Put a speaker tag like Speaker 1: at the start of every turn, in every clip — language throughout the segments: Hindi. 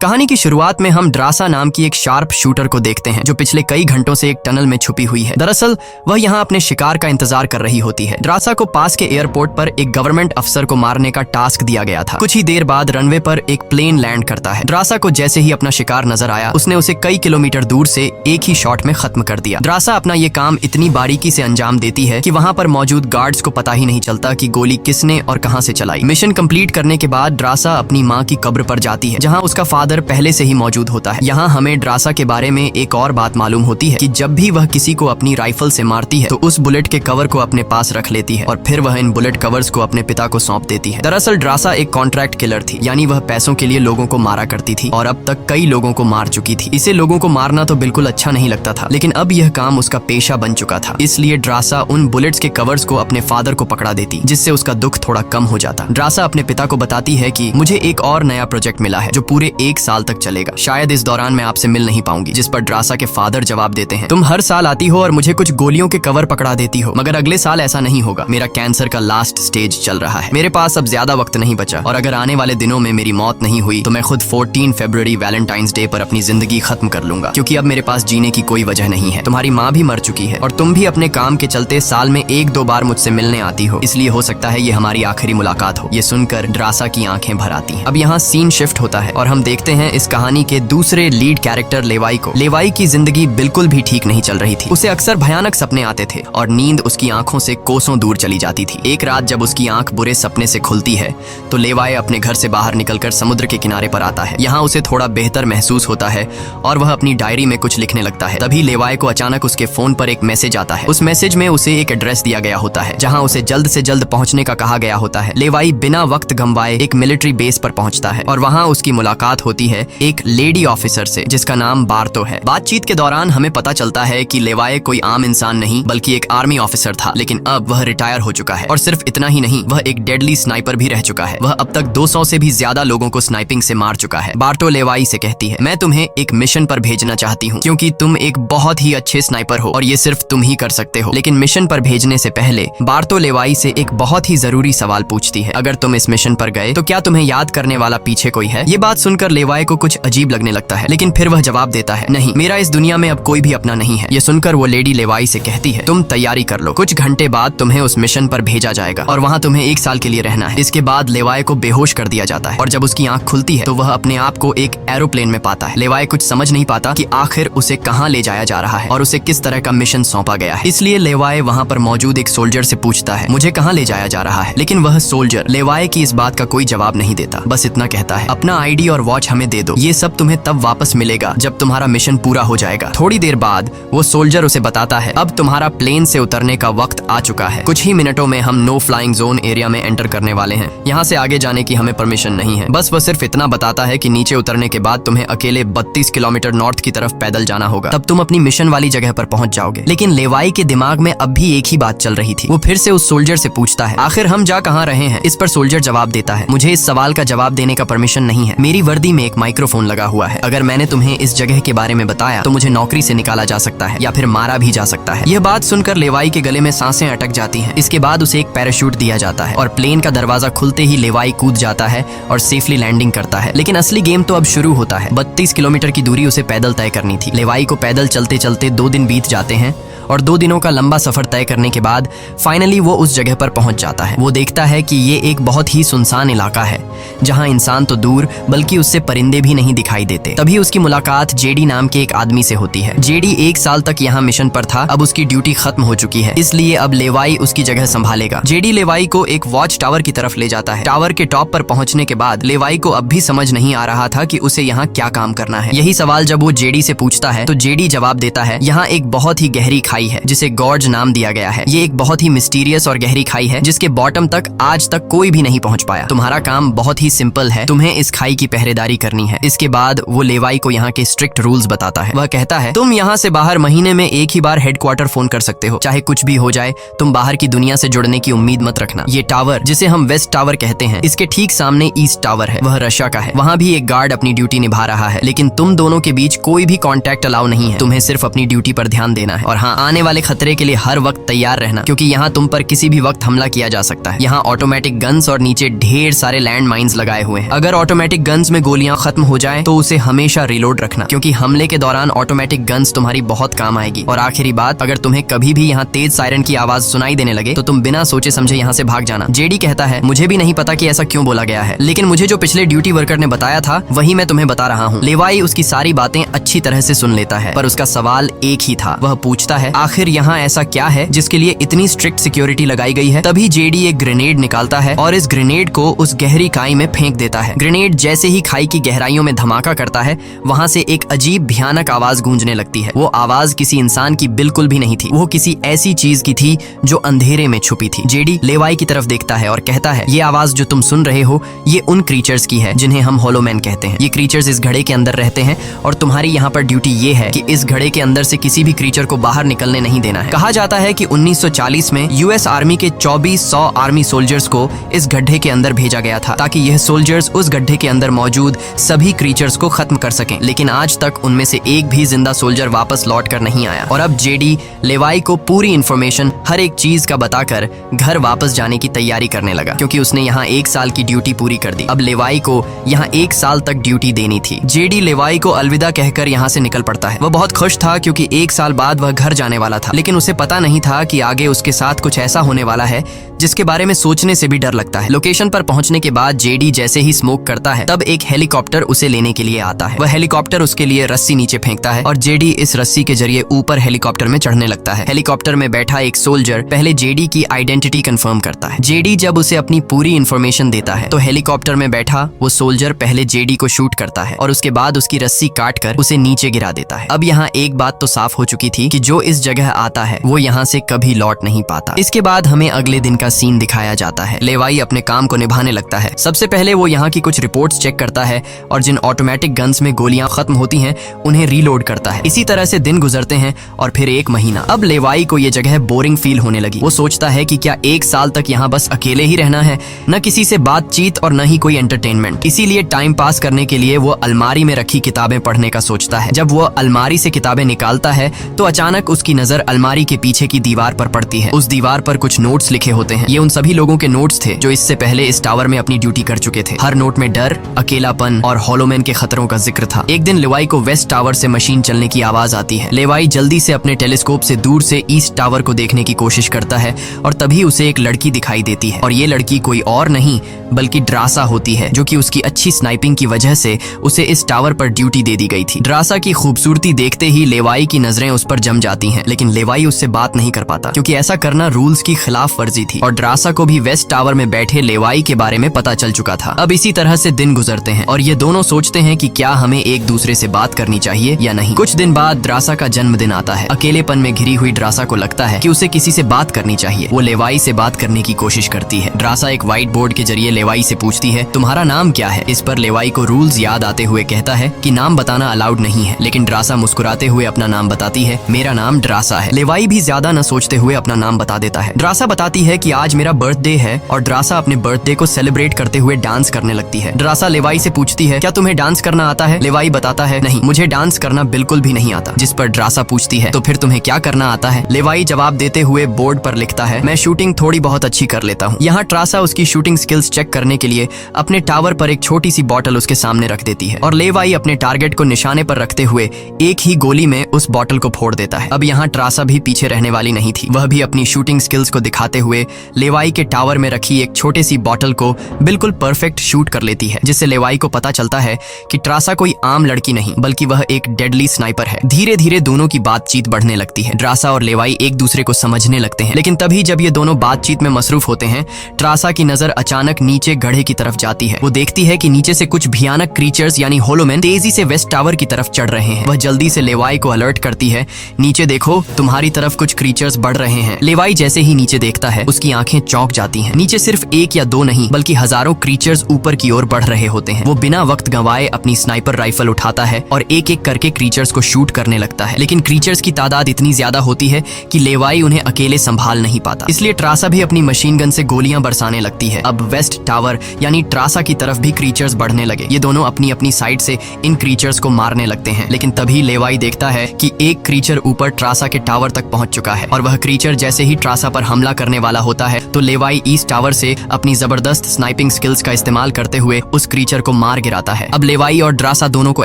Speaker 1: कहानी की शुरुआत में हम ड्रासा नाम की एक शार्प शूटर को देखते हैं जो पिछले कई घंटों से एक टनल में छुपी हुई है। दरअसल वह यहाँ अपने शिकार का इंतजार कर रही होती है। ड्रासा को पास के एयरपोर्ट पर एक गवर्नमेंट अफसर को मारने का टास्क दिया गया था। कुछ ही देर बाद रनवे पर एक प्लेन लैंड करता है। ड्रासा को जैसे ही अपना शिकार नजर आया उसने उसे कई किलोमीटर दूर से एक ही शॉट में खत्म कर दिया। ड्रासा अपना ये काम इतनी बारीकी से अंजाम देती है कि वहाँ पर मौजूद गार्ड्स को पता ही नहीं चलता कि गोली किसने और कहाँ से चलाई। मिशन कंप्लीट करने के बाद ड्रासा अपनी माँ की कब्र पर जाती है जहाँ उसका फादर पहले से ही मौजूद होता है। यहाँ हमें ड्रासा के बारे में एक और बात मालूम होती है कि जब भी वह किसी को अपनी राइफल से मारती है तो उस बुलेट के कवर को अपने पास रख लेती है और फिर वह इन बुलेट कवर्स को अपने पिता को सौंप देती है। दरअसल ड्रासा एक कॉन्ट्रैक्ट किलर थी, यानी वह पैसों के लिए लोगों को मारा करती थी और अब तक कई लोगों को मार चुकी थी। इसे लोगों को मारना तो बिल्कुल अच्छा नहीं लगता था, लेकिन अब यह काम उसका पेशा बन चुका था। इसलिए ड्रासा उन बुलेट्स के कवर्स को अपने फादर को पकड़ा देती, जिससे उसका दुख थोड़ा कम हो जाता। ड्रासा अपने पिता को बताती है कि मुझे एक और नया प्रोजेक्ट मिला है जो पूरे 1 साल तक चलेगा। शायद इस दौरान मैं आपसे मिल नहीं पाऊंगी। जिस पर ड्रासा के फादर जवाब देते हैं, तुम हर साल आती हो और मुझे कुछ गोलियों के कवर पकड़ा देती हो, मगर अगले साल ऐसा नहीं होगा। मेरा कैंसर का लास्ट स्टेज चल रहा है, मेरे पास अब ज्यादा वक्त नहीं बचा और अगर आने वाले दिनों में मेरी मौत नहीं हुई तो मैं खुद 14 फरवरी वैलेंटाइंस डे पर अपनी जिंदगी खत्म कर लूंगा, क्योंकि अब मेरे पास जीने की कोई वजह नहीं है। तुम्हारी माँ भी मर चुकी है और तुम भी अपने काम के चलते साल में 1-2 बार मुझसे मिलने आती हो, इसलिए हो सकता है ये हमारी आखिरी मुलाकात हो। ये सुनकर ड्रासा की आंखें भर आती हैं। अब यहाँ सीन शिफ्ट होता है और हम देखते हैं इस कहानी के दूसरे लीड कैरेक्टर लेवाई को। लेवाई की जिंदगी बिल्कुल भी ठीक नहीं चल रही थी। उसे अक्सर भयानक सपने आते थे और नींद उसकी आंखों से कोसों दूर चली जाती थी। एक रात जब उसकी आंख बुरे सपने से खुलती है तो लेवाई अपने घर से बाहर निकलकर समुद्र के किनारे पर आता है। यहाँ उसे थोड़ा बेहतर महसूस होता है और वह अपनी डायरी में कुछ लिखने लगता है। तभी लेवाई को अचानक उसके फोन पर एक मैसेज आता है। उस मैसेज में उसे एक एड्रेस दिया गया होता है जहाँ उसे जल्द से जल्द पहुंचने का कहा गया होता है। लेवाई बिना वक्त गंवाए एक मिलिट्री बेस पर पहुंचता है और वहाँ उसकी मुलाकात होती है एक लेडी ऑफिसर से जिसका नाम बार्तो है। बातचीत के दौरान हमें पता चलता है कि लेवाई कोई आम इंसान नहीं बल्कि एक आर्मी ऑफिसर था, लेकिन अब वह रिटायर हो चुका है और सिर्फ इतना ही नहीं, वह एक डेडली स्नाइपर भी रह चुका है। वह अब तक 200 से भी ज्यादा लोगों को स्नाइपिंग से मार चुका है। बार्तो लेवाई से कहती है, मैं तुम्हें एक मिशन पर भेजना चाहती हूँ क्योंकि तुम एक बहुत ही अच्छे स्नाइपर हो और ये सिर्फ तुम ही कर सकते हो। लेकिन मिशन पर भेजने से पहले बार्तो लेवाई से एक बहुत ही जरूरी सवाल पूछती है, अगर तुम इस मिशन पर गए तो क्या तुम्हें याद करने वाला पीछे कोई है? ये बात सुनकर लेवाई को कुछ अजीब लगने लगता है, लेकिन फिर वह जवाब देता है, नहीं, मेरा इस दुनिया में अब कोई भी अपना नहीं है। ये सुनकर वो लेडी लेवाई से कहती है, तुम तैयारी कर लो, कुछ घंटे बाद तुम्हें उस मिशन पर भेजा जाएगा और वहाँ तुम्हें 1 साल के लिए रहना है। इसके बाद लेवाई को बेहोश कर दिया जाता है और जब उसकी आंख खुलती है तो वह अपने आप को एक एरोप्लेन में पाता है। लेवाई कुछ समझ नहीं पाता कि आखिर उसे कहाँ ले जाया जा रहा है और उसे किस तरह का मिशन सौंपा गया है। इसलिए लेवाई वहाँ पर मौजूद एक सोल्जर से पूछता है, मुझे कहाँ ले जाया जा रहा है? लेकिन वह सोल्जर लेवाई की इस बात का कोई जवाब नहीं देता, बस इतना कहता है, अपना आईडी और वॉच हमें दे दो, ये सब तुम्हें तब वापस मिलेगा जब तुम्हारा मिशन पूरा हो जाएगा। थोड़ी देर बाद वो सोल्जर उसे बताता है, अब तुम्हारा प्लेन से उतरने का वक्त आ चुका है। कुछ ही मिनटों में हम नो फ्लाइंग जोन एरिया में एंटर करने वाले हैं। यहाँ से आगे जाने की हमें परमिशन नहीं है। बस वह सिर्फ इतना बताता है कि नीचे उतरने के बाद तुम्हें अकेले 32 किलोमीटर नॉर्थ की तरफ पैदल जाना होगा, तब तुम अपनी मिशन वाली जगह पर पहुंच जाओगे। लेकिन लेवाई के दिमाग में अब भी एक ही बात चल रही थी। वो फिर से उस सोल्जर से पूछता है, आखिर हम जा कहाँ रहे हैं? इस पर सोल्जर जवाब देता है, मुझे इस सवाल का जवाब देने का परमिशन नहीं है। मेरी वर्दी में एक माइक्रोफोन लगा हुआ है। अगर मैंने तुम्हें इस जगह के बारे में बताया तो मुझे नौकरी से निकाला जा सकता है या फिर मारा भी जा सकता है। यह बात सुनकर लेवाई के गले में सांसें अटक जाती हैं। इसके बाद उसे एक पैराशूट दिया जाता है और प्लेन का दरवाजा खुलते ही लेवाई कूद जाता है और सेफली लैंडिंग करता है। लेकिन असली गेम तो अब शुरू होता है। 32 किलोमीटर की दूरी उसे पैदल तय करनी थी। लेवाई को पैदल चलते चलते 2 दिन बीत जाते हैं और 2 दिनों का लंबा सफर तय करने के बाद फाइनली वो उस जगह पर पहुंच जाता है। वो देखता है कि ये एक बहुत ही सुनसान इलाका है जहां इंसान तो दूर बल्कि उससे परिंदे भी नहीं दिखाई देते। तभी उसकी मुलाकात जेडी नाम के एक आदमी से होती है। जेडी 1 साल तक यहाँ मिशन पर था, अब उसकी ड्यूटी खत्म हो चुकी है, इसलिए अब लेवाई उसकी जगह संभालेगा। जेडी लेवाई को एक वॉच टावर की तरफ ले जाता है। टावर के टॉप पर पहुंचने के बाद लेवाई को अब भी समझ नहीं आ रहा था कि उसे यहाँ क्या काम करना है। यही सवाल जब वो जेडी से पूछता है तो जेडी जवाब देता है, यहाँ एक बहुत ही गहरी खाई है जिसे गॉर्ज नाम दिया गया है। ये एक बहुत ही मिस्टीरियस और गहरी खाई है जिसके बॉटम तक आज तक कोई भी नहीं पहुंच पाया। तुम्हारा काम बहुत ही सिंपल है, तुम्हें इस खाई की पहरेदारी करनी है। इसके बाद वो लेवाई को यहाँ के स्ट्रिक्ट रूल्स बताता है। वह कहता है, तुम यहाँ से बाहर महीने में 1 ही बार हेडक्वार्टर फोन कर सकते हो, चाहे कुछ भी हो जाए, तुम बाहर की दुनिया से जुड़ने की उम्मीद मत रखना। ये टावर जिसे हम वेस्ट टावर कहते हैं, इसके ठीक सामने ईस्ट टावर है, वह रशिया का है। वहाँ भी एक गार्ड अपनी ड्यूटी निभा रहा है, लेकिन तुम दोनों के बीच कोई भी कॉन्टैक्ट अलाउ नहीं है। तुम्हें सिर्फ अपनी ड्यूटी पर ध्यान देना है। और हाँ, आने वाले खतरे के लिए हर वक्त तैयार रहना, क्योंकि यहाँ तुम पर किसी भी वक्त हमला किया जा सकता है। यहाँ ऑटोमेटिक गन्स और नीचे ढेर सारे लैंड माइन्स लगाए हुए हैं। अगर ऑटोमेटिक गन्स में गोलियां खत्म हो जाए तो उसे हमेशा रिलोड रखना, क्योंकि हमले के दौरान ऑटोमेटिक गन्स तुम्हारी बहुत काम आएगी। और आखिरी बात, अगर तुम्हें कभी भी यहाँ तेज सायरन की आवाज सुनाई देने लगे तो तुम बिना सोचे समझे यहाँ से भाग जाना। जेडी कहता है, मुझे भी नहीं पता कि ऐसा क्यों बोला गया है, लेकिन मुझे जो पिछले ड्यूटी वर्कर ने बताया था वही मैं तुम्हें बता रहा हूँ। लेवाई उसकी सारी बातें अच्छी तरह से सुन लेता है, पर उसका सवाल एक ही था। वह पूछता है, आखिर यहाँ ऐसा क्या है जिसके लिए इतनी स्ट्रिक्ट सिक्योरिटी लगाई गई है? तभी जेडी एक ग्रेनेड निकालता है और इस ग्रेनेड को उस गहरी खाई में फेंक देता है। ग्रेनेड जैसे ही खाई की गहराइयों में धमाका करता है, वहाँ से एक अजीब भयानक आवाज गूंजने लगती है। वो आवाज किसी इंसान की बिल्कुल भी नहीं थी, वो किसी ऐसी चीज की थी जो अंधेरे में छुपी थी। जेडी लेवाई की तरफ देखता है और कहता है, ये आवाज जो तुम सुन रहे हो ये उन क्रीचर्स की है जिन्हें हम होलोमैन कहते हैं। ये क्रीचर्स इस घड़े के अंदर रहते हैं और तुम्हारी यहाँ पर ड्यूटी ये है कि इस घड़े के अंदर से किसी भी क्रीचर को बाहर निकलने नहीं देना है। कहा जाता है कि 1940 में यूएस आर्मी के 2400 आर्मी सोल्जर्स को इस गड्ढे के अंदर भेजा गया था, ताकि यह सोल्जर्स उस गड्ढे के अंदर मौजूद सभी क्रीचर्स को खत्म कर सकें। लेकिन आज तक उनमें से एक भी जिंदा सोल्जर वापस लौट कर नहीं आया। और अब जेडी लेवाई को पूरी इंफॉर्मेशन हर एक चीज का बताकर घर वापस जाने की तैयारी करने लगा, क्योंकि उसने यहाँ 1 साल की ड्यूटी पूरी कर दी। अब लेवाई को यहाँ 1 साल तक ड्यूटी देनी थी। जेडी लेवाई को अलविदा कहकर यहाँ से निकल पड़ता है। वह बहुत खुश था क्योंकि 1 साल बाद वह घर जाने वाला था, लेकिन उसे पता नहीं था कि आगे उसके साथ कुछ ऐसा होने वाला है जिसके बारे में सोचने से भी डर लगता है। लोकेशन पर पहुंचने के बाद जेडी जैसे ही स्मोक करता है, तब एक हेलीकॉप्टर उसे लेने के लिए आता है। वह हेलीकॉप्टर उसके लिए रस्सी नीचे फेंकता है और जेडी इस रस्सी के जरिए ऊपर हेलीकॉप्टर में चढ़ने लगता है। हेलीकॉप्टर में बैठा एक सोल्जर पहले जेडी की आइडेंटिटी कंफर्म करता है। जेडी जब उसे अपनी पूरी इंफॉर्मेशन देता है तो हेलीकॉप्टर में बैठा वो सोल्जर पहले जेडी को शूट करता है और उसके बाद उसकी रस्सी काट कर उसे नीचे गिरा देता है। अब यहाँ एक बात तो साफ हो चुकी थी कि जो इस जगह आता है वो यहाँ से कभी लौट नहीं पाता। इसके बाद हमें अगले दिन का सीन दिखाया जाता है। लेवाई अपने काम को निभाने लगता है। सबसे पहले वो यहाँ की कुछ रिपोर्ट्स चेक करता है और जिन ऑटोमेटिक गन्स में गोलियां खत्म होती हैं उन्हें रीलोड करता है। इसी तरह से दिन गुजरते हैं और फिर 1 महीना। अब लेवाई को ये जगह बोरिंग फील होने लगी। वो सोचता है कि क्या 1 साल तक यहाँ बस अकेले ही रहना है, न किसी से बातचीत और न ही कोई एंटरटेनमेंट। इसीलिए टाइम पास करने के लिए वो अलमारी में रखी किताबें पढ़ने का सोचता है। जब वो अलमारी से किताबें निकालता है तो अचानक उसकी नजर अलमारी के पीछे की दीवार पर पड़ती है। उस दीवार पर कुछ नोट्स लिखे होते हैं। ये उन सभी लोगों के नोट्स थे जो इससे पहले इस टावर में अपनी ड्यूटी कर चुके थे। हर नोट में डर, अकेलापन और होलोमैन के खतरों का जिक्र था। एक दिन लेवाई को वेस्ट टावर से मशीन चलने की आवाज आती है। लेवाई जल्दी से अपने टेलीस्कोप से दूर से ईस्ट टावर को देखने की कोशिश करता है और तभी उसे एक लड़की दिखाई देती है। और ये लड़की कोई और नहीं बल्कि ड्रासा होती है, जो कि उसकी अच्छी स्नाइपिंग की वजह से उसे इस टावर पर ड्यूटी दे दी गई थी। ड्रासा की खूबसूरती देखते ही लेवाई की नजरें उस पर जम जाती हैं, लेकिन लेवाई उससे बात नहीं कर पाता क्योंकि ऐसा करना रूल्स की खिलाफ वर्जी थी और ड्रासा को भी वेस्ट टावर में बैठे लेवाई के बारे में पता चल चुका था। अब इसी तरह से दिन गुजरते हैं और ये दोनों सोचते हैं कि क्या हमें एक दूसरे से बात करनी चाहिए या नहीं। कुछ दिन बाद ड्रासा का जन्मदिन आता है। अकेलेपन में घिरी हुई ड्रासा को लगता है कि उसे किसी से बात करनी चाहिए। वो लेवाई से बात करने की कोशिश करती है। ड्रासा एक व्हाइट बोर्ड के जरिए लेवाई से पूछती है, तुम्हारा नाम क्या है? इस पर लेवाई को रूल्स याद आते हुए कहता है कि नाम बताना अलाउड नहीं है, लेकिन ड्रासा मुस्कुराते हुए अपना नाम बताती है, मेरा नाम ड्रासा है। लेवाई भी ज्यादा न सोचते हुए अपना नाम बता देता है। ड्रासा बताती है कि आज मेरा बर्थडे है और ड्रासा अपने बर्थडे को सेलिब्रेट करते हुए डांस करने लगती है। ड्रासा लेवाई से पूछती है, क्या तुम्हें डांस करना आता है? लेवाई बताता है, नहीं, मुझे डांस करना बिल्कुल भी नहीं आता। जिस पर ड्रासा पूछती है, तो फिर तुम्हें क्या करना आता है? लेवाई जवाब देते हुए बोर्ड पर लिखता है, मैं शूटिंग थोड़ी बहुत अच्छी कर लेता हूँ। यहाँ ड्रासा उसकी शूटिंग स्किल्स चेक करने के लिए अपने टावर पर एक छोटी सी बॉटल उसके सामने रख देती है और लेवाई अपने टारगेट को निशाने पर रखते हुए एक ही गोली में उस बॉटल को फोड़ देता है। अब यहाँ ड्रासा भी पीछे रहने वाली नहीं थी। वह भी अपनी शूटिंग स्किल्स को दिखाते हुए लेवाई के टावर में रखी एक छोटी सी बॉटल को बिल्कुल परफेक्ट शूट कर लेती है, जिससे लेवाई को पता चलता है कि ड्रासा कोई आम लड़की नहीं बल्कि वह एक डेडली स्नाइपर है। धीरे धीरे दोनों की बातचीत बढ़ने लगती है। ड्रासा और लेवाई एक दूसरे को समझने लगते हैं, लेकिन तभी जब ये दोनों बातचीत में मसरूफ होते हैं, ड्रासा की नजर अचानक नीचे गड्ढे की तरफ जाती है। वो देखती है कि नीचे से कुछ भयानक क्रीचर्स यानी होलोमैन तेजी से वेस्ट टावर की तरफ चढ़ रहे हैं। वह जल्दी से लेवाई को अलर्ट करती है, नीचे देखो, तुम्हारी तरफ कुछ क्रीचर्स बढ़ रहे हैं। लेवाई जैसे ही नीचे देखता है उसकी आंखें चौंक जाती हैं। नीचे सिर्फ 1 या 2 नहीं बल्कि हजारों क्रीचर्स ऊपर की ओर बढ़ रहे होते हैं। वो बिना वक्त गंवाए अपनी स्नाइपर राइफल उठाता है और एक एक करके क्रीचर्स को शूट करने लगता है, लेकिन क्रीचर्स की तादाद इतनी ज्यादा होती है कि लेवाई उन्हें अकेले संभाल नहीं पाता। इसलिए ट्रासा भी अपनी मशीन गन से गोलियां बरसाने लगती है। अब वेस्ट टावर यानी ट्रासा की तरफ भी क्रीचर्स बढ़ने लगे। ये दोनों अपनी अपनी साइड से इन क्रीचर्स को मारने लगते हैं, लेकिन तभी लेवाई देखता है कि एक क्रीचर ऊपर ड्रासा के टावर तक पहुंच चुका है और वह क्रीचर जैसे ही ड्रासा पर हमला करने वाला होता है तो लेवाई ईस्ट टावर से अपनी जबरदस्त स्नाइपिंग स्किल्स का इस्तेमाल करते हुए उस क्रीचर को मार गिराता है। अब लेवाई और ड्रासा दोनों को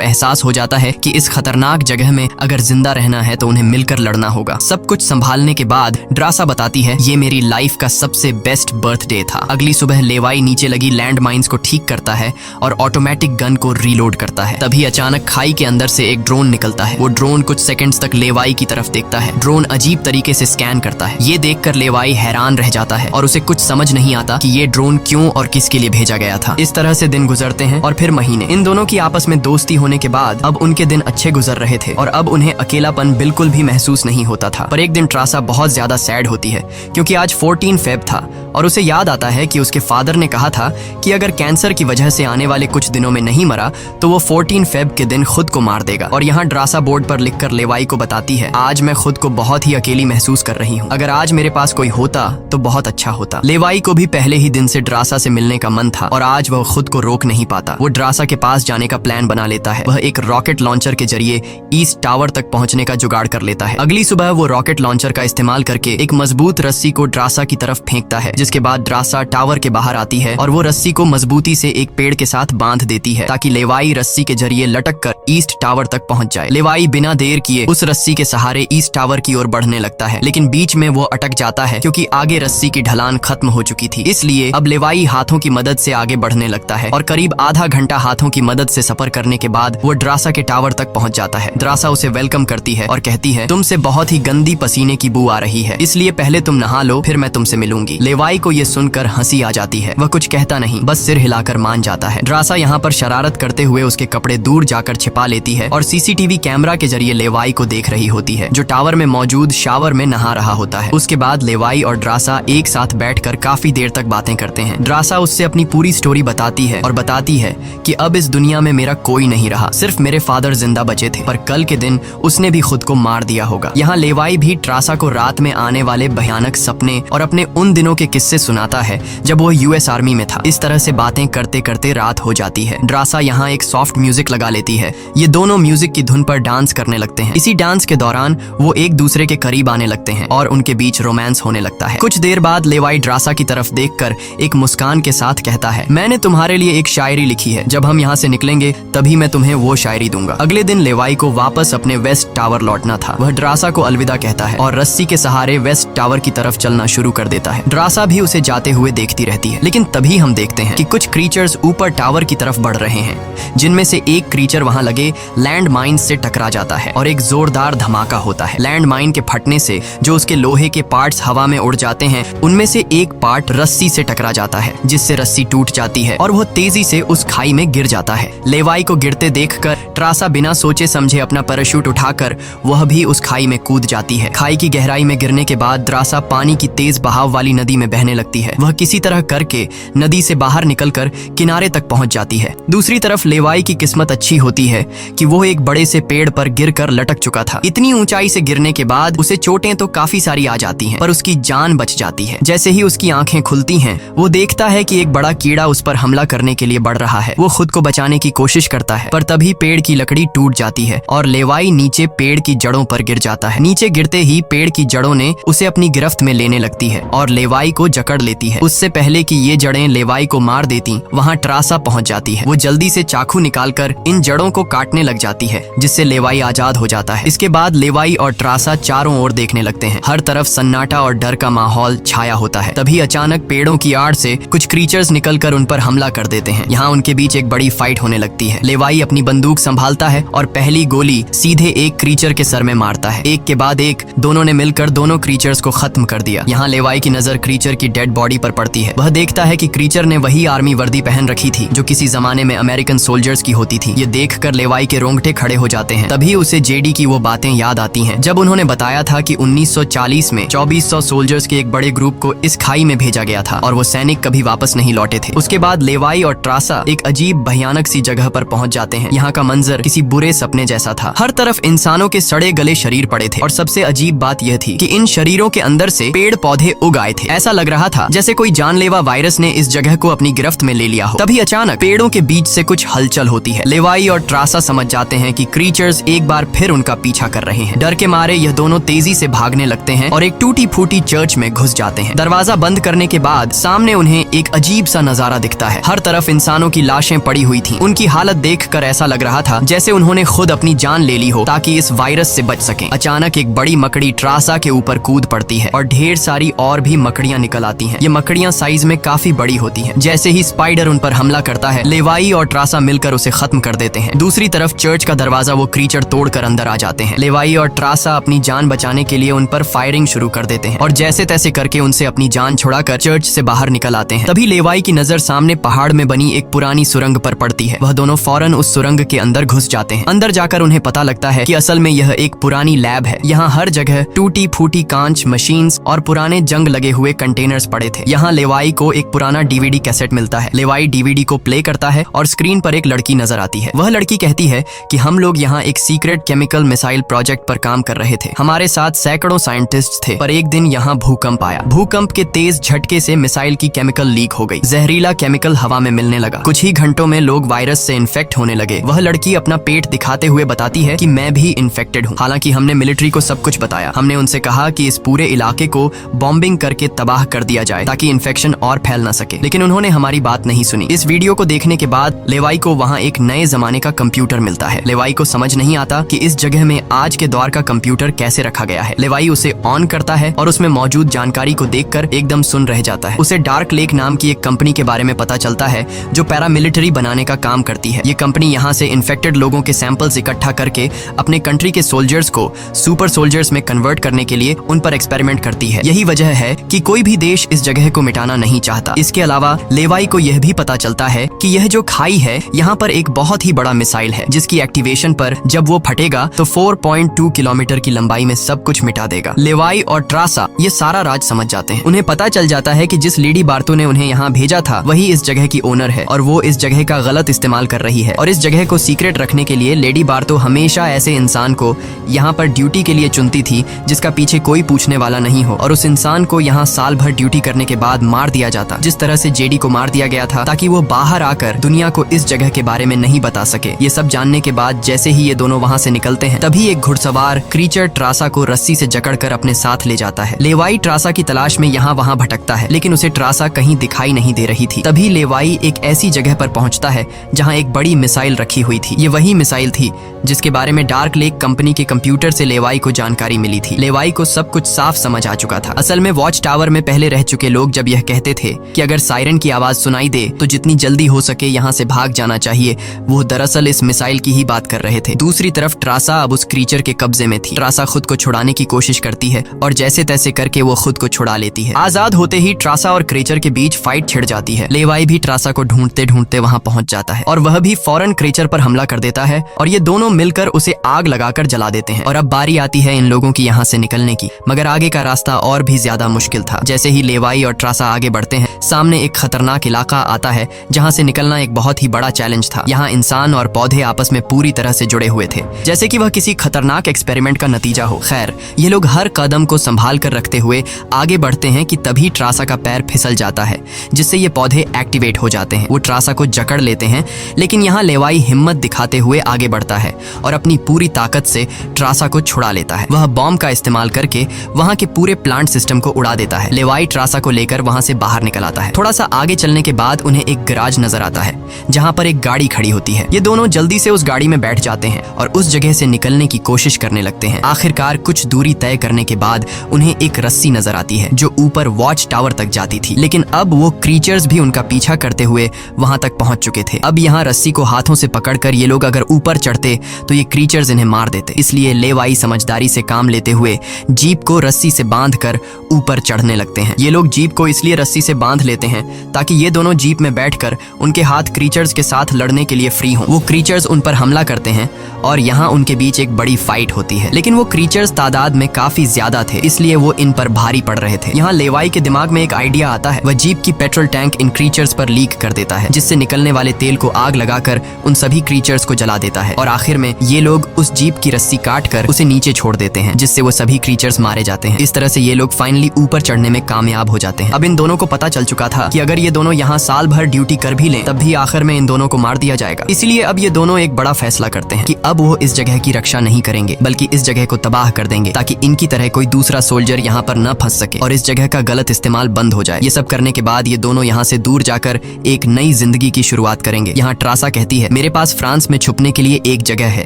Speaker 1: एहसास हो जाता है कि इस खतरनाक जगह में अगर जिंदा रहना है तो उन्हें मिलकर लड़ना होगा। सब कुछ संभालने के बाद ड्रासा बताती है, ये मेरी लाइफ का सबसे बेस्ट बर्थडे था। अगली सुबह लेवाई नीचे लगी लैंड माइंस को ठीक करता है और ऑटोमेटिक गन को रीलोड करता है। तभी अचानक खाई के अंदर से एक ड्रोन निकलता है। वो ड्रोन कुछ सेकंड्स तक लेवाई की तरफ देखता है। ड्रोन अजीब तरीके से स्कैन करता है। ये देखकर लेवाई हैरान रह जाता है और उसे कुछ समझ नहीं आता कि ये ड्रोन क्यों और किसके लिए भेजा गया था। इस तरह से दिन गुजरते हैं और फिर महीने। इन दोनों की आपस में दोस्ती होने के बाद अब उनके दिन अच्छे गुजर रहे थे और अब उन्हें अकेलापन बिल्कुल भी महसूस नहीं होता था। पर एक दिन ड्रासा बहुत ज्यादा सैड होती है क्योंकि आज 14 फेब था और उसे याद आता है कि उसके फादर ने कहा था कि अगर कैंसर की वजह से आने वाले कुछ दिनों में नहीं मरा तो वो 14 फेब के दिन खुद को मार देगा। और यहाँ ड्रासा बोर्ड पर लिखकर लेवाई को बताती है, आज मैं खुद को बहुत ही अकेली महसूस कर रही हूँ। अगर आज मेरे पास कोई होता तो बहुत अच्छा होता। लेवाई को भी पहले ही दिन से ड्रासा से मिलने का मन था और आज वह खुद को रोक नहीं पाता। वो ड्रासा के पास जाने का प्लान बना लेता है। वह एक रॉकेट लॉन्चर के जरिए ईस्ट टावर तक पहुंचने का जुगाड़ कर लेता है। अगली सुबह वो रॉकेट लॉन्चर का इस्तेमाल करके एक मजबूत रस्सी को ड्रासा की तरफ फेंकता है, जिसके बाद ड्रासा टावर के बाहर आती है और वो रस्सी को मजबूती से एक पेड़ के साथ बांध देती है ताकि लेवाई रस्सी के जरिए लटक कर ईस्ट टावर तक पहुंच जाए। लेवाई बिना देर किए उस रस्सी के सहारे ईस्ट टावर की ओर बढ़ने लगता है, लेकिन बीच में वो अटक जाता है क्योंकि आगे रस्सी की ढलान खत्म हो चुकी थी। इसलिए अब लेवाई हाथों की मदद से आगे बढ़ने लगता है और करीब आधा घंटा हाथों की मदद से सफर करने के बाद वो ड्रासा के टावर तक पहुंच जाता है। ड्रासा उसे वेलकम करती है और कहती है, तुमसे बहुत ही गंदी पसीने की बू आ रही है, इसलिए पहले तुम नहा लो, फिर मैं तुमसे मिलूंगी। लेवाई को ये सुनकर हंसी आ जाती है। वह कुछ कहता नहीं, बस सिर हिलाकर मान जाता है। ड्रासा यहाँ पर शरारत करते हुए उसके कपड़े दूर जाकर छिपा लेती है और सीसीटीवी कैमरा के जरिए लेवाई को देख रही होती है, जो टावर में मौजूद शावर में नहा रहा होता है। उसके बाद लेवाई और ड्रासा एक साथ बैठकर काफी देर तक बातें करते हैं। ड्रासा उससे अपनी पूरी स्टोरी बताती है और बताती है कि अब इस दुनिया में मेरा कोई नहीं रहा, सिर्फ मेरे फादर जिंदा बचे थे, पर कल के दिन उसने भी खुद को मार दिया होगा। यहाँ लेवाई भी ड्रासा को रात में आने वाले भयानक सपने और अपने उन दिनों के किस्से सुनाता है जब वो यूएस आर्मी में था। इस तरह से बातें करते करते रात हो जाती है। ड्रासा यहाँ एक सॉफ्ट म्यूजिक लगा लेती है। ये दोनों म्यूजिक की धुन पर डांस करने लगते हैं। इसी डांस के दौरान वो एक दूसरे के करीब आने लगते हैं और उनके बीच रोमांस होने लगता है। कुछ देर बाद लेवाई ड्रासा की तरफ देखकर एक मुस्कान के साथ कहता है, मैंने तुम्हारे लिए एक शायरी लिखी है, जब हम यहाँ से निकलेंगे तभी मैं तुम्हें वो शायरी दूंगा। अगले दिन लेवाई को वापस अपने वेस्ट टावर लौटना था। वह ड्रासा को अलविदा कहता है और रस्सी के सहारे वेस्ट टावर की तरफ चलना शुरू कर देता है। ड्रासा भी उसे जाते हुए देखती रहती है, लेकिन तभी हम देखते हैं कि कुछ क्रीचर्स ऊपर टावर की तरफ बढ़ रहे हैं, जिनमें से एक क्रीचर वहां लगे लैंड माइन से टकरा जाता है और एक जोरदार धमाका होता है। लैंड माइन के फटने से जो उसके लोहे के पार्ट्स हवा में उड़ जाते हैं, उनमें से एक पार्ट रस्सी से टकरा जाता है, जिससे रस्सी टूट जाती है और वह तेजी से उस खाई में गिर जाता है। लेवाई को गिरते देखकर ड्रासा बिना सोचे समझे अपना पैराशूट उठाकर वह भी उस खाई में कूद जाती है। खाई की गहराई में गिरने के बाद ड्रासा पानी की तेज बहाव वाली नदी में बहने लगती है। वह किसी तरह करके नदी से बाहर निकलकर किनारे तक पहुंच जाती है। दूसरी तरफ लेवाई की किस्मत अच्छी होती है कि वो एक बड़े से पेड़ पर गिरकर लटक चुका था। इतनी ऊंचाई से गिरने के बाद उसे चोटें तो काफी सारी आ जाती हैं, पर उसकी जान बच जाती है। जैसे ही उसकी आंखें खुलती हैं, वो देखता है कि एक बड़ा कीड़ा उस पर हमला करने के लिए बढ़ रहा है। वो खुद को बचाने की कोशिश करता है, पर तभी पेड़ की लकड़ी टूट जाती है और लेवाई नीचे पेड़ की जड़ों पर गिर जाता है। नीचे गिरते ही पेड़ की जड़ों ने उसे अपनी गिरफ्त में लेने लगती है और लेवाई को जकड़ लेती है। उससे पहले कि ये जड़ें लेवाई को मार देती, वहाँ ड्रासा पहुंच जाती है। वो जल्दी से चाकू निकालकर इन जड़ों को काटने लग जाती है, जिससे लेवाई आजाद हो जाता है। इसके बाद लेवाई और ड्रासा चारों ओर देखने लगते हैं। हर तरफ सन्नाटा और डर का माहौल छाया होता है। तभी अचानक पेड़ों की आड़ से कुछ क्रीचर्स निकलकर उन पर हमला कर देते हैं। यहाँ उनके बीच एक बड़ी फाइट होने लगती है। लेवाई अपनी बंदूक संभालता है और पहली गोली सीधे एक क्रीचर के सर में मारता है। एक के बाद एक दोनों ने मिलकर दोनों क्रीचर्स को खत्म कर दिया। यहाँ लेवाई की नजर क्रीचर की डेड बॉडी पर पड़ती है। वह देखता है कि क्रीचर ने वही आर्मी वर्दी पहन रखी थी जो किसी जमाने में अमेरिकन सोल्जर्स की होती थी। ये देखकर लेवाई के रोंगटे खड़े हो जाते हैं। तभी उसे जेडी की वो बातें याद आती हैं, जब उन्होंने बताया था कि 1940 में 2400 सोल्जर्स के एक बड़े ग्रुप को इस खाई में भेजा गया था और वो सैनिक कभी वापस नहीं लौटे थे। उसके बाद लेवाई और ड्रासा एक अजीब भयानक सी जगह पर पहुंच जाते हैं। यहाँ का मंजर किसी बुरे सपने जैसा था। हर तरफ इंसानों के सड़े गले शरीर पड़े थे और सबसे अजीब बात यह थी कि इन शरीरों के अंदर से पेड़ पौधे उग आए थे। ऐसा लग लग रहा था जैसे कोई जानलेवा वायरस ने इस जगह को अपनी गिरफ्त में ले लिया हो। तभी अचानक पेड़ों के बीच से कुछ हलचल होती है। लेवाई और ट्रासा समझ जाते हैं कि क्रीचर्स एक बार फिर उनका पीछा कर रहे हैं। डर के मारे यह दोनों तेजी से भागने लगते हैं और एक टूटी फूटी चर्च में घुस जाते हैं। दरवाजा बंद करने के बाद सामने उन्हें एक अजीब सा नजारा दिखता है। हर तरफ इंसानों की लाशें पड़ी हुई थी। उनकी हालत देखकर ऐसा लग रहा था जैसे उन्होंने खुद अपनी जान ले ली हो ताकि इस वायरस से बच सकें। अचानक एक बड़ी मकड़ी ट्रासा के ऊपर कूद पड़ती है और ढेर सारी और भी मकड़ियां निकल आती हैं। ये मकड़ियां साइज में काफी बड़ी होती हैं। जैसे ही स्पाइडर उन पर हमला करता है, लेवाई और ट्रासा मिलकर उसे खत्म कर देते हैं। दूसरी तरफ चर्च का दरवाजा वो क्रीचर तोड़कर अंदर आ जाते हैं। लेवाई और ट्रासा अपनी जान बचाने के लिए उन पर फायरिंग शुरू कर देते हैं और जैसे तैसे करके उनसे अपनी जान छुड़ाकर चर्च से बाहर निकल आते हैं। तभी लेवाई की नजर सामने पहाड़ में बनी एक पुरानी सुरंग पर पड़ती है। वह दोनों फौरन उस सुरंग के अंदर घुस जाते हैं। अंदर जाकर उन्हें पता लगता है कि असल में यह एक पुरानी लैब है। यहाँ हर जगह टूटी फूटी कांच, मशीन्स और पुराने जंग लगे हुए कंटेनर्स पड़े थे। यहाँ लेवाई को एक पुराना डीवीडी कैसेट मिलता है। लेवाई डीवीडी को प्ले करता है और स्क्रीन पर एक लड़की नजर आती है। वह लड़की कहती है कि हम लोग यहाँ एक सीक्रेट केमिकल मिसाइल प्रोजेक्ट पर काम कर रहे थे। हमारे साथ सैकड़ों साइंटिस्ट थे, पर एक दिन यहाँ भूकंप आया। भूकंप के तेज झटके से मिसाइल की केमिकल लीक हो गई। जहरीला केमिकल हवा में मिलने लगा। कुछ ही घंटों में लोग वायरस से इन्फेक्ट होने लगे। वह लड़की अपना पेट दिखाते हुए बताती है कि मैं भी इन्फेक्टेड हूँ। हालांकि हमने मिलिट्री को सब कुछ बताया। हमने उनसे कहा कि इस पूरे इलाके को बॉम्बिंग करके तबाह कर दिया जाए ताकि इन्फेक्शन और फैल न सके, लेकिन उन्होंने हमारी बात नहीं सुनी। इस वीडियो को देखने के बाद लेवाई को वहाँ एक नए जमाने का कंप्यूटर मिलता है। लेवाई को समझ नहीं आता कि इस जगह में आज के दौर का कंप्यूटर कैसे रखा गया है। लेवाई उसे ऑन करता है और उसमें मौजूद जानकारी को देखकर एकदम सुन रह जाता है। उसे डार्क लेक नाम की एक कंपनी के बारे में पता चलता है जो पैरामिलिट्री बनाने का काम करती है। ये कंपनी यहाँ से इन्फेक्टेड लोगों के सैंपल्स इकट्ठा करके अपने कंट्री के सोल्जर्स को सुपर सोल्जर्स में कन्वर्ट करने के लिए उन पर एक्सपेरिमेंट करती है। यही वजह है कि कोई भी देश इस जगह को मिटाना नहीं चाहता। इसके अलावा लेवाई को यह भी पता चलता है कि यह जो खाई है यहाँ पर एक बहुत ही बड़ा मिसाइल है जिसकी एक्टिवेशन पर जब वो फटेगा तो 4.2 किलोमीटर की लंबाई में सब कुछ मिटा देगा। लेवाई और ट्रासा ये सारा राज समझ जाते हैं। उन्हें पता चल जाता है कि जिस लेडी बार्तो ने उन्हें यहाँ भेजा था वही इस जगह की ओनर है और वो इस जगह का गलत इस्तेमाल कर रही है। और इस जगह को सीक्रेट रखने के लिए लेडी बार्तो हमेशा ऐसे इंसान को यहाँ पर ड्यूटी के लिए चुनती थी जिसका पीछे कोई पूछने वाला नहीं हो, और उस इंसान को यहाँ साल भर ड्यूटी करने के बाद मार दिया जाता, जिस तरह से जेडी को मार दिया गया था ताकि वो बाहर आकर दुनिया को इस जगह के बारे में नहीं बता सके। ये सब जानने के बाद जैसे ही ये दोनों वहाँ से निकलते हैं तभी एक घुड़सवार क्रीचर ट्रासा को रस्सी से जकड़कर अपने साथ ले जाता है। लेवाई ट्रासा की तलाश में यहाँ वहाँ भटकता है लेकिन उसे ट्रासा कहीं दिखाई नहीं दे रही थी। तभी लेवाई एक ऐसी जगह पर पहुँचता है जहाँ एक बड़ी मिसाइल रखी हुई थी। ये वही मिसाइल थी जिसके बारे में डार्क लेक कंपनी के कंप्यूटर से लेवाई को जानकारी मिली थी। लेवाई को सब कुछ साफ समझ आ चुका था। असल में वॉच टावर में पहले रह चुके लोग जब यह कहते थे कि अगर सायरन की आवाज सुनाई दे तो जितनी जल्दी हो सके यहाँ से भाग जाना चाहिए, वो दरअसल इस मिसाइल की ही बात कर रहे थे। दूसरी तरफ ट्रासा अब उस क्रीचर के कब्जे में थी। ट्रासा खुद को छुड़ाने की कोशिश करती है और जैसे तैसे करके वो खुद को छुड़ा लेती है। आजाद होते ही ट्रासा और क्रीचर के बीच फाइट छिड़ जाती है। लेवाई भी ट्रासा को ढूंढते ढूंढते वहाँ पहुंच जाता है और वह भी फौरन क्रीचर पर हमला कर देता है और ये दोनों मिलकर उसे आग लगाकर जला देते हैं। और अब बारी आती है इन लोगों की यहाँ से निकलने की, मगर आगे का रास्ता और भी ज्यादा मुश्किल था। जैसे ही लेवाई और ट्रासा आगे बढ़ते हैं सामने एक खतरनाक इलाका आता है जहाँ से निकलना एक बहुत ही बड़ा चैलेंज था। यहाँ इंसान और पौधे आपस में पूरी तरह से जुड़े हुए थे, जैसे कि वह किसी खतरनाक एक्सपेरिमेंट का नतीजा हो। खैर, ये लोग हर कदम को संभाल कर रखते हुए आगे बढ़ते हैं कि तभी ट्रासा का पैर फिसल जाता है जिससे ये पौधे एक्टिवेट हो जाते हैं। वो ट्रासा को जकड़ लेते हैं लेकिन यहाँ लेवाई हिम्मत दिखाते हुए आगे बढ़ता है और अपनी पूरी ताकत से ट्रासा को छुड़ा लेता है। वह बॉम्ब का इस्तेमाल करके वहाँ के पूरे प्लांट सिस्टम को उड़ा देता है। लेवाई ट्रासा को लेकर वहाँ से बाहर निकल आता है। थोड़ा सा आगे चलने के बाद उन्हें एक गैराज नजर आता है जहाँ पर एक गाड़ी खड़ी होती है। ये दोनों जल्दी से उस गाड़ी में बैठ जाते हैं और उस जगह से निकलने की कोशिश करने लगते हैं। आखिरकार कुछ दूरी तय करने के बाद उन्हें एक रस्सी नजर आती है जो ऊपर वॉच टावर तक जाती थी, लेकिन अब वो क्रीचर्स भी उनका पीछा करते हुए वहां तक पहुंच चुके थे। अब यहाँ रस्सी को हाथों से पकड़कर ये लोग अगर ऊपर चढ़ते तो ये क्रीचर्स इन्हें मार देते। इसलिए लेवाई समझदारी से काम लेते हुए जीप को रस्सी से बांधकर ऊपर चढ़ने लगते हैं। ये लोग जीप को इसलिए रस्सी से बांध लेते हैं ताकि ये दोनों जीप में बैठकर उनके हाथ क्रीचर्स के साथ लड़ने के लिए फ्री हों। वो क्रीचर्स उन पर हमला करते हैं और यहाँ उनके बीच एक बड़ी फाइट होती है, लेकिन वो क्रीचर्स तादाद में काफी ज्यादा थे इसलिए वो इन पर भारी पड़ रहे थे। यहाँ लेवाई के दिमाग में एक आइडिया आता है। वह जीप की पेट्रोल टैंक इन क्रीचर्स पर लीक कर देता है जिससे निकलने वाले तेल को आग लगाकर उन सभी क्रीचर्स को जला देता है और आखिर में ये लोग उस जीप की रस्सी काट कर उसे नीचे छोड़ देते हैं जिससे वो सभी क्रीचर्स मारे जाते हैं। इस तरह से ये लोग फाइनली ऊपर चढ़ने में कामयाब हो जाते हैं। अब इन दोनों को पता चल चुका था कि अगर ये दोनों यहाँ साल भर ड्यूटी कर भी लें तब भी आखिर में इन दोनों को मार दिया जाएगा। इसलिए अब ये दोनों एक बड़ा फैसला करते हैं कि अब वो इस जगह की रक्षा नहीं करेंगे बल्कि इस जगह को तबाह कर देंगे ताकि इनकी तरह कोई दूसरा सोल्जर यहाँ पर न फंस सके और इस जगह का गलत इस्तेमाल बंद हो जाए। ये सब करने के बाद ये दोनों यहाँ से दूर जाकर एक नई जिंदगी की शुरुआत करेंगे। यहाँ ट्रासा कहती है, मेरे पास फ्रांस में छुपने के लिए एक जगह है,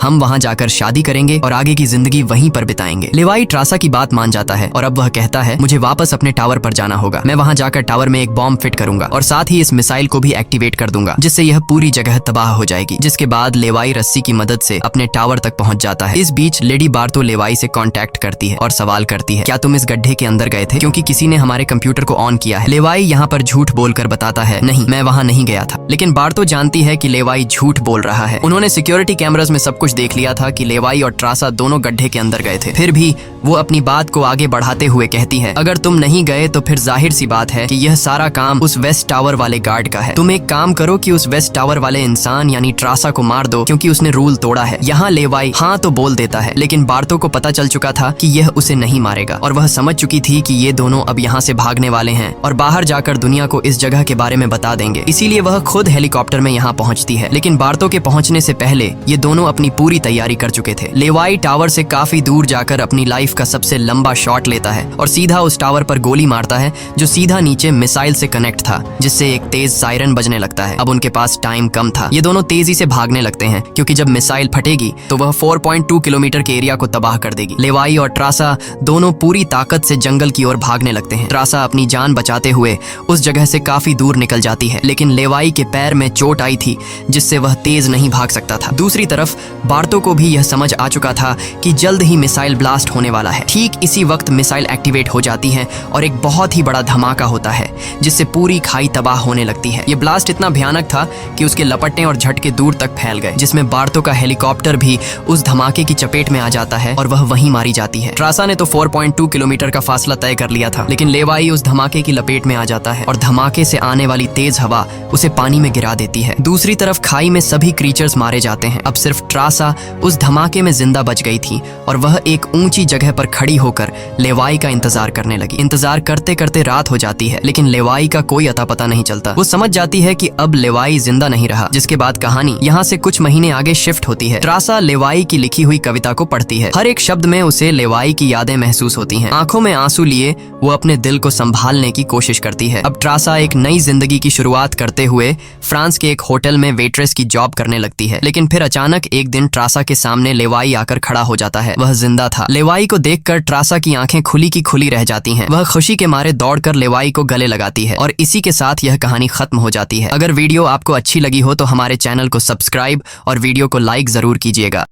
Speaker 1: हम वहाँ जाकर शादी करेंगे और आगे की जिंदगी वहीं पर बिताएंगे। लेवाई ट्रासा की बात मान जाता है और अब वह कहता है, मुझे वापस अपने टावर पर जाना होगा। मैं वहाँ जाकर टावर में एक बॉम्ब फिट करूंगा और साथ ही इस मिसाइल को भी एक्टिवेट कर दूंगा जिससे यह पूरी जगह तबाह हो जाएगी। जिसके बाद लेवाई रस्सी की मदद से अपने टावर तक पहुंच जाता है। इस बीच लेडी बार्तो लेवाई से कांटेक्ट करती है और सवाल करती है, क्या तुम इस गड्ढे के अंदर गए थे क्योंकि किसी ने हमारे कंप्यूटर को ऑन किया है। लेवाई यहाँ पर झूठ बोलकर बताता है, नहीं मैं वहाँ नहीं गया था। लेकिन बार्तो जानती है कि लेवाई झूठ बोल रहा है। उन्होंने सिक्योरिटी कैमरास में सब कुछ देख लिया था कि लेवाई और ट्रासा दोनों गड्ढे के अंदर गए थे। फिर भी वो अपनी बात को आगे बढ़ाते हुए कहती है, अगर तुम नहीं गए तो फिर जाहिर सी बात है कि यह सारा काम उस वेस्ट टावर वाले गार्ड का है। तुम एक काम करो कि उस वेस्ट टावर वाले इंसान यानी ट्रासा को मार दो क्योंकि उसने रूल तोड़ा है। यहाँ लेवाई हाँ तो बोल देता है, लेकिन बार्तो को पता चल चुका था कि यह उसे नहीं मारेगा और वह समझ चुकी थी कि ये दोनों अब यहाँ से भागने वाले हैं और बाहर जाकर दुनिया को इस जगह के बारे में बता देंगे। इसीलिए वह खुद हेलीकॉप्टर में यहाँ पहुँचती है। लेकिन बार्तो के पहुँचने से पहले ये दोनों अपनी पूरी तैयारी कर चुके थे। लेवाई टावर से काफी दूर जाकर अपनी लाइफ का सबसे लंबा शॉट लेता है और सीधा उस टावर पर गोली मारता है जो सीधा नीचे मिसाइल से कनेक्ट था, जिससे एक तेज सायरन बजने लगता है। अब उनके पास टाइम कम था। ये दोनों तेजी से भागने लगते हैं क्योंकि जब मिसाइल फटेगी तो वह 4.2 किलोमीटर के एरिया को तबाह कर देगी। लेवाई और ट्रासा दोनों पूरी ताकत से जंगल की ओर भागने लगते हैं। ट्रासा अपनी जान बचाते हुए उस जगह से काफी दूर निकल जाती है, लेकिन लेवाई के पैर में चोट आई थी जिससे वह तेज नहीं भाग सकता था। दूसरी तरफ बार्तो को भी यह समझ आ चुका था कि जल्द ही मिसाइल ब्लास्ट होने वाला है। ठीक इसी वक्त मिसाइल एक्टिवेट हो जाती है और एक बहुत ही बड़ा धमाका होता है जिससे पूरी खाई तबाह होने लगती है। ये ब्लास्ट इतना भयानक था कि उसके लपटने और झटके दूर तक फैल गए, जिसमें बार्तो का हेलीकॉप्टर भी उस धमाके की चपेट में आ जाता है और वह वहीं मारी जाती है। ट्रासा ने तो 4.2 किलोमीटर का फासला तय कर लिया था, लेकिन लेवाई उस धमाके की लपेट में आ जाता है और धमाके से आने वाली तेज हवा उसे पानी में गिरा देती है। दूसरी तरफ खाई में सभी क्रीचर्स मारे जाते हैं। अब सिर्फ ट्रासा उस धमाके में जिंदा बच गई थी और वह एक ऊंची जगह पर खड़ी होकर लेवाई का इंतजार करने लगी। इंतजार करते करते रात हो जाती है, लेकिन लेवाई का कोई अता पता नहीं चलता। वो समझ जाती है कि अब लेवाई जिंदा नहीं रहा, जिसके बाद कहानी यहाँ से कुछ महीने आगे शिफ्ट होती है। ट्रासा लेवाई की लिखी हुई कविता को पढ़ती है। हर एक शब्द में उसे लेवाई की यादें महसूस होती हैं। आंखों में आंसू लिए वो अपने दिल को संभालने की कोशिश करती है। अब ट्रासा एक नई जिंदगी की शुरुआत करते हुए फ्रांस के एक होटल में वेट्रेस की जॉब करने लगती है। लेकिन फिर अचानक एक दिन ट्रासा के सामने लेवाई आकर खड़ा हो जाता है। वह जिंदा था। लेवाई को देखकर ट्रासा की आंखें खुली की खुली रह जाती हैं। वह खुशी के मारे दौड़कर लेवाई को गले लगाती है और इसी के साथ यह कहानी खत्म हो जाती है। अगर वीडियो आपको अच्छी लगी हो तो हमारे चैनल को सब्सक्राइब और वीडियो को लाइक जरूर कीजिएगा।